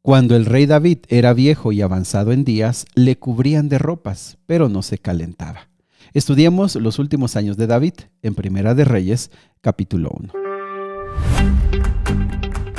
Cuando el rey David era viejo y avanzado en días, le cubrían de ropas, pero no se calentaba. Estudiemos los últimos años de David en Primera de Reyes, capítulo 1.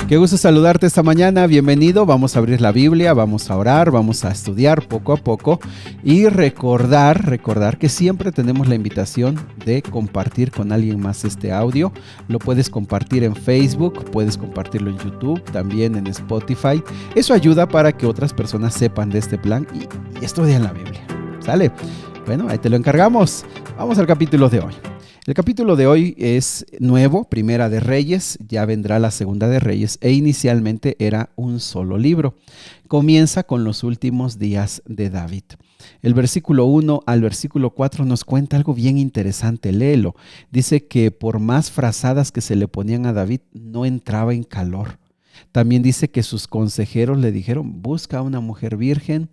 Qué gusto saludarte esta mañana, bienvenido. Vamos a abrir la Biblia, vamos a orar, vamos a estudiar poco a poco y recordar que siempre tenemos la invitación de compartir con alguien más este audio. Lo puedes compartir en Facebook, puedes compartirlo en YouTube, también en Spotify. Eso ayuda para que otras personas sepan de este plan y estudien la Biblia. ¿Sale? Bueno, ahí te lo encargamos. Vamos al capítulo de hoy. El capítulo de hoy es nuevo, Primera de Reyes, ya vendrá la Segunda de Reyes e inicialmente era un solo libro. Comienza con los últimos días de David. El versículo 1 al versículo 4 nos cuenta algo bien interesante, léelo. Dice que por más frazadas que se le ponían a David, no entraba en calor. También dice que sus consejeros le dijeron, busca a una mujer virgen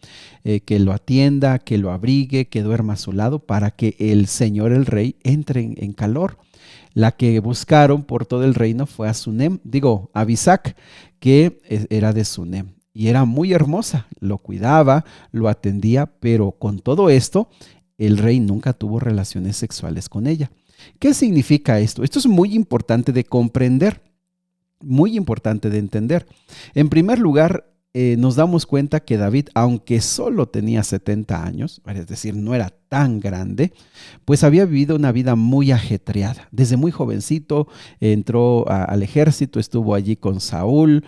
que lo atienda, que lo abrigue, que duerma a su lado para que el Señor, el rey, entre en calor. La que buscaron por todo el reino fue a Abisac, que era de Sunem. Y era muy hermosa, lo cuidaba, lo atendía, pero con todo esto, el rey nunca tuvo relaciones sexuales con ella. ¿Qué significa esto? Esto es muy importante de comprender. Muy importante de entender. En primer lugar, nos damos cuenta que David, aunque solo tenía 70 años, es decir, no era tan grande, pues había vivido una vida muy ajetreada. Desde muy jovencito entró al ejército, estuvo allí con Saúl.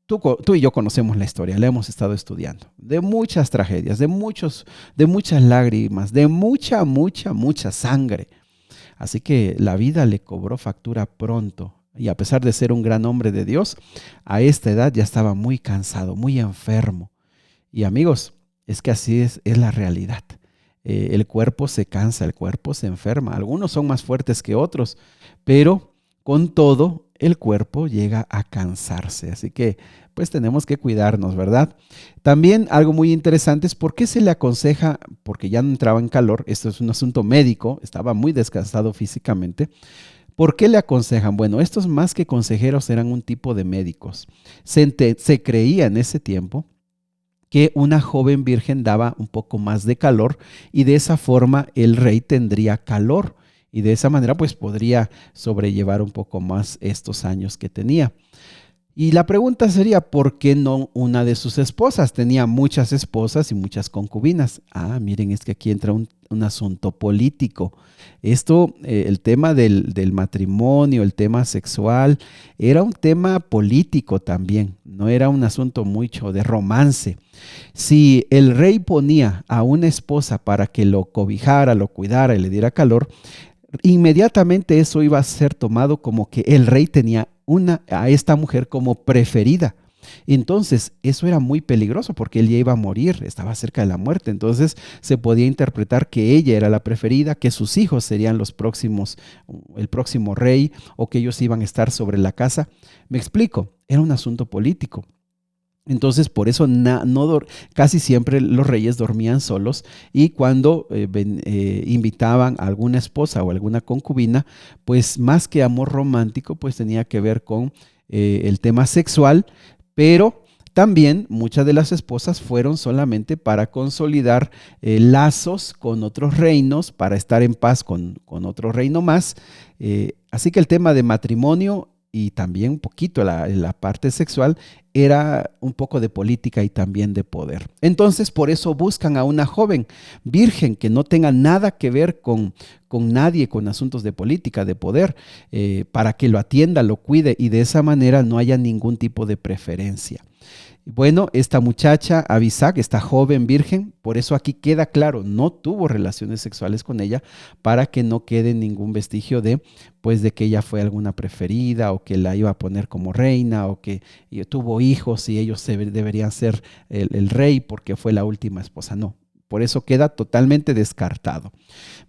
Tú y yo conocemos la historia, la hemos estado estudiando. De muchas tragedias, de muchas lágrimas, de mucha sangre. Así que la vida le cobró factura pronto. Y a pesar de ser un gran hombre de Dios, a esta edad ya estaba muy cansado, muy enfermo. Y amigos, es que así es la realidad. El cuerpo se cansa, el cuerpo se enferma. Algunos son más fuertes que otros, pero con todo el cuerpo llega a cansarse. Así que pues tenemos que cuidarnos, ¿verdad? También algo muy interesante es por qué se le aconseja, porque ya no entraba en calor, esto es un asunto médico, estaba muy desgastado físicamente. ¿Por qué le aconsejan? Bueno, estos más que consejeros eran un tipo de médicos. Se creía en ese tiempo que una joven virgen daba un poco más de calor y de esa forma el rey tendría calor y de esa manera pues podría sobrellevar un poco más estos años que tenía. Y la pregunta sería, ¿por qué no una de sus esposas? Tenía muchas esposas y muchas concubinas. Miren, es que aquí entra un asunto político. Esto, el tema del matrimonio, el tema sexual, era un tema político también. No era un asunto mucho de romance. Si el rey ponía a una esposa para que lo cobijara, lo cuidara y le diera calor, inmediatamente eso iba a ser tomado como que el rey tenía a esta mujer como preferida. Entonces, eso era muy peligroso porque él ya iba a morir, estaba cerca de la muerte. Entonces, se podía interpretar que ella era la preferida, que sus hijos serían el próximo rey o que ellos iban a estar sobre la casa. Me explico, era un asunto político. Entonces, por eso casi siempre los reyes dormían solos y cuando invitaban a alguna esposa o alguna concubina, pues más que amor romántico, pues tenía que ver con el tema sexual, pero también muchas de las esposas fueron solamente para consolidar lazos con otros reinos, para estar en paz con otro reino más. Así que el tema de matrimonio y también un poquito la parte sexual era un poco de política y también de poder. Entonces, por eso buscan a una joven virgen que no tenga nada que ver con nadie, con asuntos de política, de poder, para que lo atienda, lo cuide y de esa manera no haya ningún tipo de preferencia. Bueno, esta muchacha, Abisac, esta joven virgen, por eso aquí queda claro, no tuvo relaciones sexuales con ella para que no quede ningún vestigio de que ella fue alguna preferida o que la iba a poner como reina o que tuvo hijos y ellos deberían ser el rey porque fue la última esposa. No, por eso queda totalmente descartado.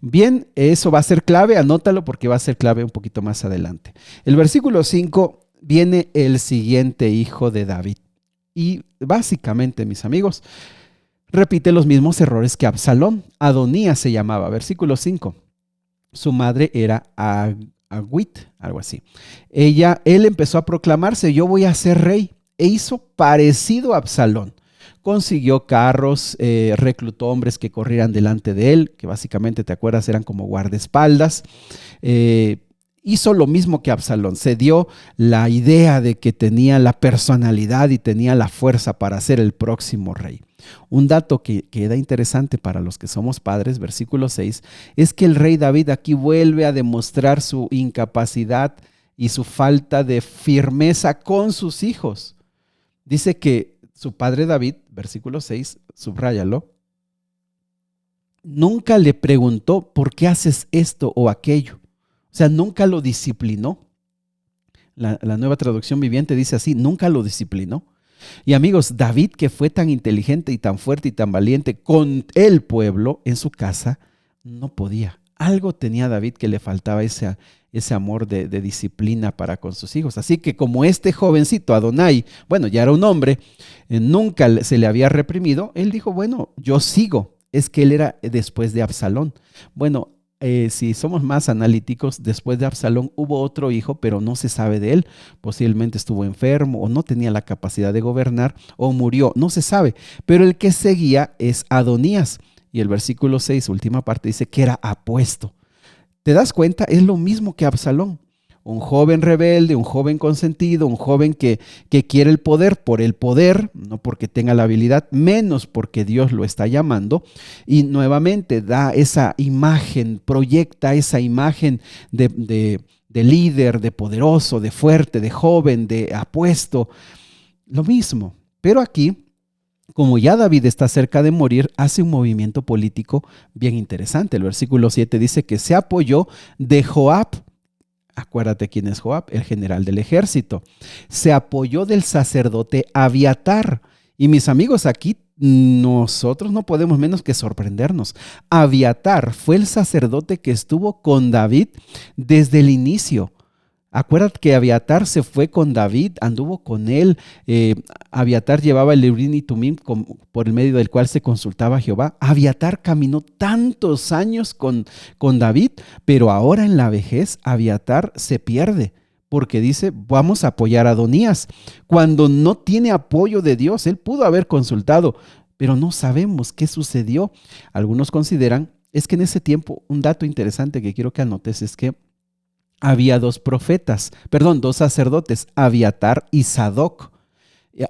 Bien, eso va a ser clave, anótalo porque va a ser clave un poquito más adelante. El versículo 5 viene el siguiente hijo de David. Y básicamente, mis amigos, repite los mismos errores que Absalón. Adonías se llamaba, versículo 5. Su madre era Agüit, algo así. Él empezó a proclamarse, yo voy a ser rey. e hizo parecido a Absalón. Consiguió carros, reclutó hombres que corrieran delante de él, que básicamente, ¿te acuerdas? Eran como guardaespaldas. Hizo lo mismo que Absalón, se dio la idea de que tenía la personalidad y tenía la fuerza para ser el próximo rey. Un dato que queda interesante para los que somos padres, versículo 6, es que el rey David aquí vuelve a demostrar su incapacidad y su falta de firmeza con sus hijos. Dice que su padre David, versículo 6, subráyalo, nunca le preguntó por qué haces esto o aquello. O sea, nunca lo disciplinó. La Nueva Traducción Viviente dice así, nunca lo disciplinó. Y amigos, David, que fue tan inteligente y tan fuerte y tan valiente con el pueblo en su casa, no podía. Algo tenía David que le faltaba ese amor de disciplina para con sus hijos. Así que como este jovencito, Adonai, bueno, ya era un hombre, nunca se le había reprimido, él dijo, bueno, yo sigo. Es que él era después de Absalón. Bueno, si somos más analíticos, después de Absalón hubo otro hijo, pero no se sabe de él. Posiblemente estuvo enfermo o no tenía la capacidad de gobernar o murió, no se sabe. Pero el que seguía es Adonías. Y el versículo 6, última parte, dice que era apuesto. ¿Te das cuenta? Es lo mismo que Absalón. Un joven rebelde, un joven consentido, un joven que quiere el poder por el poder, no porque tenga la habilidad, menos porque Dios lo está llamando. Y nuevamente da esa imagen, proyecta esa imagen de líder, de poderoso, de fuerte, de joven, de apuesto. Lo mismo. Pero aquí, como ya David está cerca de morir, hace un movimiento político bien interesante. El versículo 7 dice que se apoyó de Joab. Acuérdate quién es Joab, el general del ejército. Se apoyó del sacerdote Abiatar. Y mis amigos, aquí nosotros no podemos menos que sorprendernos. Abiatar fue el sacerdote que estuvo con David desde el inicio. Acuérdate que Abiatar se fue con David, anduvo con él. Abiatar llevaba el Urim y Tumim por el medio del cual se consultaba a Jehová. Abiatar caminó tantos años con David, pero ahora en la vejez Abiatar se pierde porque dice, vamos a apoyar a Adonías. Cuando no tiene apoyo de Dios, él pudo haber consultado, pero no sabemos qué sucedió. Algunos consideran, es que en ese tiempo, un dato interesante que quiero que anotes es que había dos sacerdotes, Abiatar y Sadoc.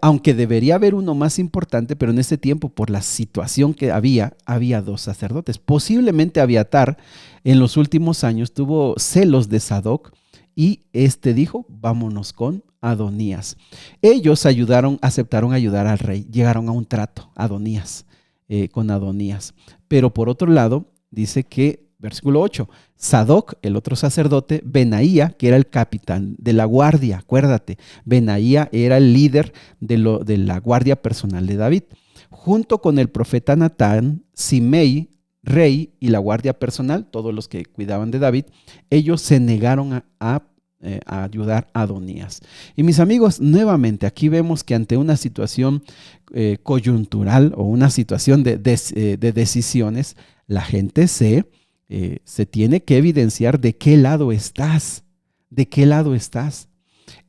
Aunque debería haber uno más importante, pero en ese tiempo, por la situación que había dos sacerdotes. Posiblemente Abiatar en los últimos años tuvo celos de Sadoc y dijo, vámonos con Adonías. Ellos aceptaron ayudar al rey, llegaron a un trato, con Adonías. Pero por otro lado, dice que versículo 8, Sadoc, el otro sacerdote, Benaía, que era el capitán de la guardia, acuérdate, Benaía era el líder de la guardia personal de David, junto con el profeta Natán, Simei, rey, y la guardia personal, todos los que cuidaban de David, ellos se negaron a ayudar a Adonías. Y mis amigos, nuevamente aquí vemos que ante una situación coyuntural o una situación de decisiones, la gente se tiene que evidenciar de qué lado estás,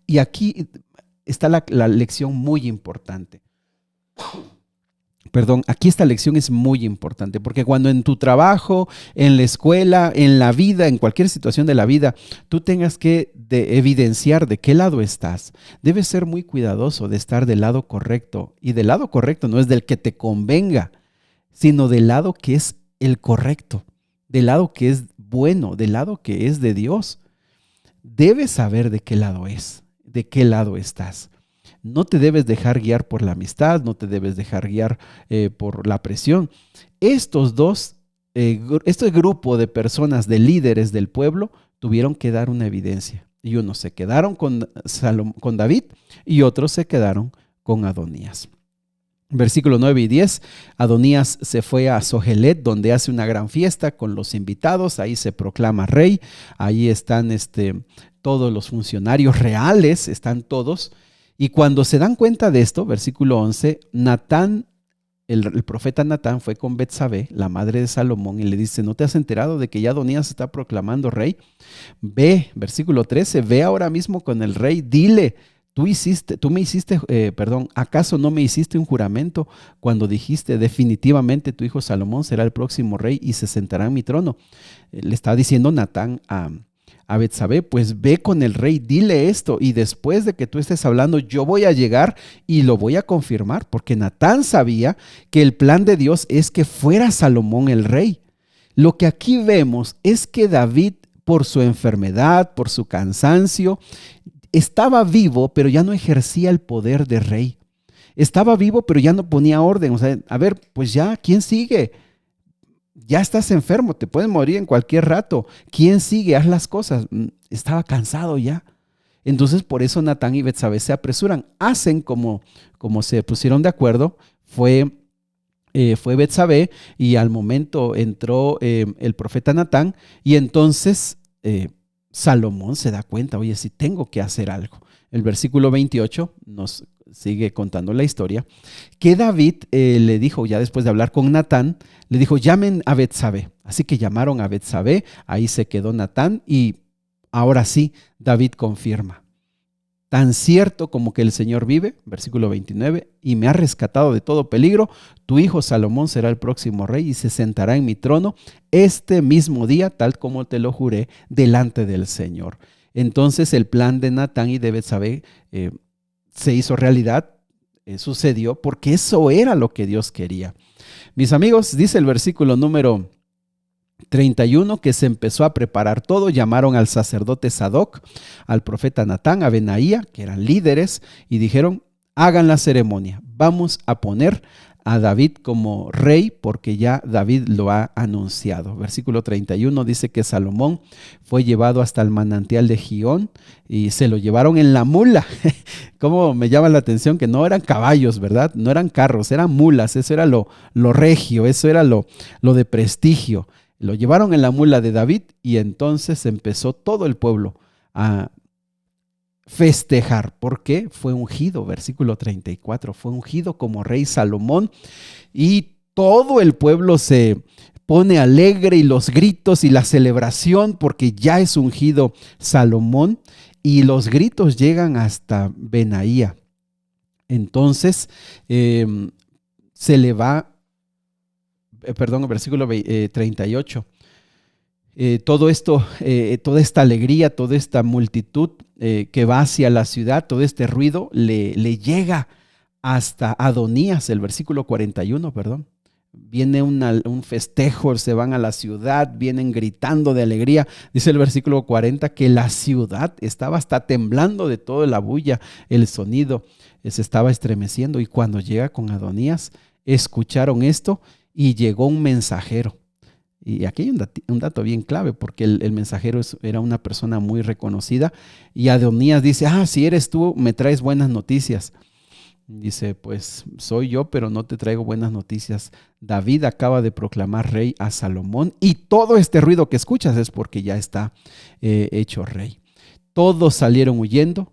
Y aquí está la lección muy importante. Perdón, aquí esta lección es muy importante porque cuando en tu trabajo, en la escuela, en la vida, en cualquier situación de la vida, tú tengas que evidenciar de qué lado estás, debes ser muy cuidadoso de estar del lado correcto. Y del lado correcto no es del que te convenga, sino del lado que es el correcto, del lado que es bueno, del lado que es de Dios. Debes saber de qué lado estás. No te debes dejar guiar por la amistad, no te debes dejar guiar por la presión. Este grupo de personas, de líderes del pueblo, tuvieron que dar una evidencia. Y unos se quedaron con David y otros se quedaron con Adonías. Versículo 9 y 10, Adonías se fue a Zohelet, donde hace una gran fiesta con los invitados, ahí se proclama rey, ahí están todos los funcionarios reales, están todos, y cuando se dan cuenta de esto, versículo 11, Natán, el profeta Natán fue con Betsabé, la madre de Salomón, y le dice, ¿no te has enterado de que ya Adonías se está proclamando rey? Ve, versículo 13, ve ahora mismo con el rey, dile, ¿Acaso no me hiciste un juramento cuando dijiste definitivamente tu hijo Salomón será el próximo rey y se sentará en mi trono? Le está diciendo Natán a Betsabé, pues ve con el rey, dile esto y después de que tú estés hablando yo voy a llegar y lo voy a confirmar, porque Natán sabía que el plan de Dios es que fuera Salomón el rey. Lo que aquí vemos es que David, por su enfermedad, por su cansancio, estaba vivo, pero ya no ejercía el poder de rey. Estaba vivo, pero ya no ponía orden. O sea, a ver, pues ya, ¿quién sigue? Ya estás enfermo, te puedes morir en cualquier rato. ¿Quién sigue? Haz las cosas. Estaba cansado ya. Entonces, por eso Natán y Betsabé se apresuran. Hacen como se pusieron de acuerdo. Fue Betsabé y al momento entró el profeta Natán y entonces Salomón se da cuenta, oye, si tengo que hacer algo. El versículo 28 nos sigue contando la historia, que David le dijo, ya después de hablar con Natán, le dijo, llamen a Betsabé. Así que llamaron a Betsabé, ahí se quedó Natán y ahora sí, David confirma. Tan cierto como que el Señor vive, versículo 29, y me ha rescatado de todo peligro, tu hijo Salomón será el próximo rey y se sentará en mi trono este mismo día, tal como te lo juré delante del Señor. Entonces el plan de Natán y de Betsabé se hizo realidad, sucedió, porque eso era lo que Dios quería. Mis amigos, dice el versículo número 31, que se empezó a preparar todo, llamaron al sacerdote Sadoc, al profeta Natán, a Benaía, que eran líderes, y dijeron, hagan la ceremonia, vamos a poner a David como rey, porque ya David lo ha anunciado. Versículo 31 dice que Salomón fue llevado hasta el manantial de Gihón y se lo llevaron en la mula. Cómo me llama la atención que no eran caballos, ¿verdad? No eran carros, eran mulas, eso era lo regio, eso era lo de prestigio. Lo llevaron en la mula de David y entonces empezó todo el pueblo a festejar, porque fue ungido, versículo 34, fue ungido como rey Salomón y todo el pueblo se pone alegre y los gritos y la celebración porque ya es ungido Salomón y los gritos llegan hasta Benaía. Entonces se le va el versículo 38. Todo esto, toda esta alegría, toda esta multitud que va hacia la ciudad, todo este ruido le llega hasta Adonías, el versículo 41, perdón. Viene un festejo, se van a la ciudad, vienen gritando de alegría. Dice el versículo 40 que la ciudad estaba hasta temblando de toda la bulla, el sonido se estaba estremeciendo. Y cuando llega con Adonías, escucharon esto y llegó un mensajero. Y aquí hay un dato bien clave, porque el mensajero era una persona muy reconocida. Y Adonías dice, si eres tú, me traes buenas noticias. Dice, pues soy yo, pero no te traigo buenas noticias. David acaba de proclamar rey a Salomón y todo este ruido que escuchas es porque ya está hecho rey. Todos salieron huyendo.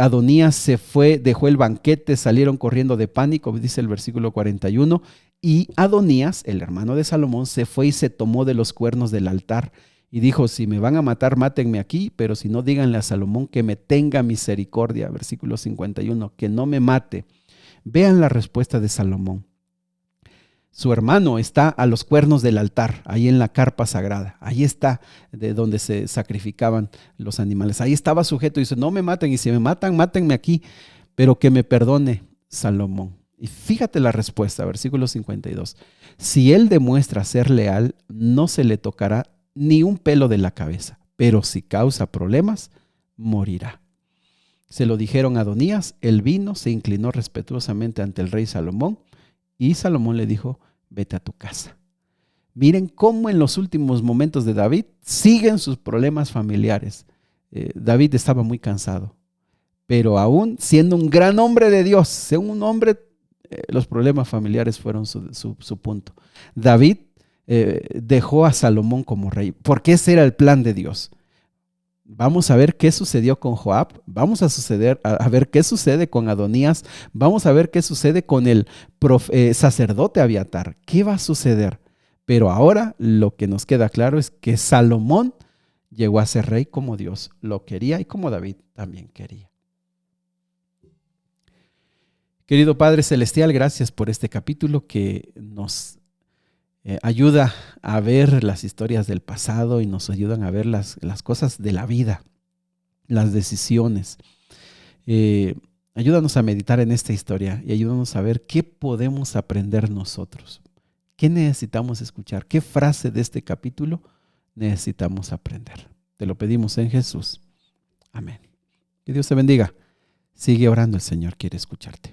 Adonías se fue, dejó el banquete, salieron corriendo de pánico, dice el versículo 41. Y Adonías, el hermano de Salomón, se fue y se tomó de los cuernos del altar y dijo, si me van a matar, mátenme aquí, pero si no, díganle a Salomón que me tenga misericordia. Versículo 51, que no me mate. Vean la respuesta de Salomón. Su hermano está a los cuernos del altar, ahí en la carpa sagrada. Ahí está de donde se sacrificaban los animales. Ahí estaba sujeto y dice, no me maten, y si me matan, mátenme aquí, pero que me perdone Salomón. Y fíjate la respuesta, versículo 52. Si él demuestra ser leal, no se le tocará ni un pelo de la cabeza, pero si causa problemas, morirá. Se lo dijeron a Adonías, él vino, se inclinó respetuosamente ante el rey Salomón y Salomón le dijo, vete a tu casa. Miren cómo en los últimos momentos de David siguen sus problemas familiares. David estaba muy cansado, pero aún siendo un gran hombre de Dios, siendo un hombre, los problemas familiares fueron su punto. David dejó a Salomón como rey, porque ese era el plan de Dios. Vamos a ver qué sucedió con Joab, vamos a ver qué sucede con Adonías, vamos a ver qué sucede con el sacerdote Abiatar, qué va a suceder. Pero ahora lo que nos queda claro es que Salomón llegó a ser rey como Dios lo quería y como David también quería. Querido Padre Celestial, gracias por este capítulo que nos ayuda a ver las historias del pasado y nos ayudan a ver las cosas de la vida, las decisiones. Ayúdanos a meditar en esta historia y ayúdanos a ver qué podemos aprender nosotros. ¿Qué necesitamos escuchar? ¿Qué frase de este capítulo necesitamos aprender? Te lo pedimos en Jesús. Amén. Que Dios te bendiga. Sigue orando, el Señor quiere escucharte.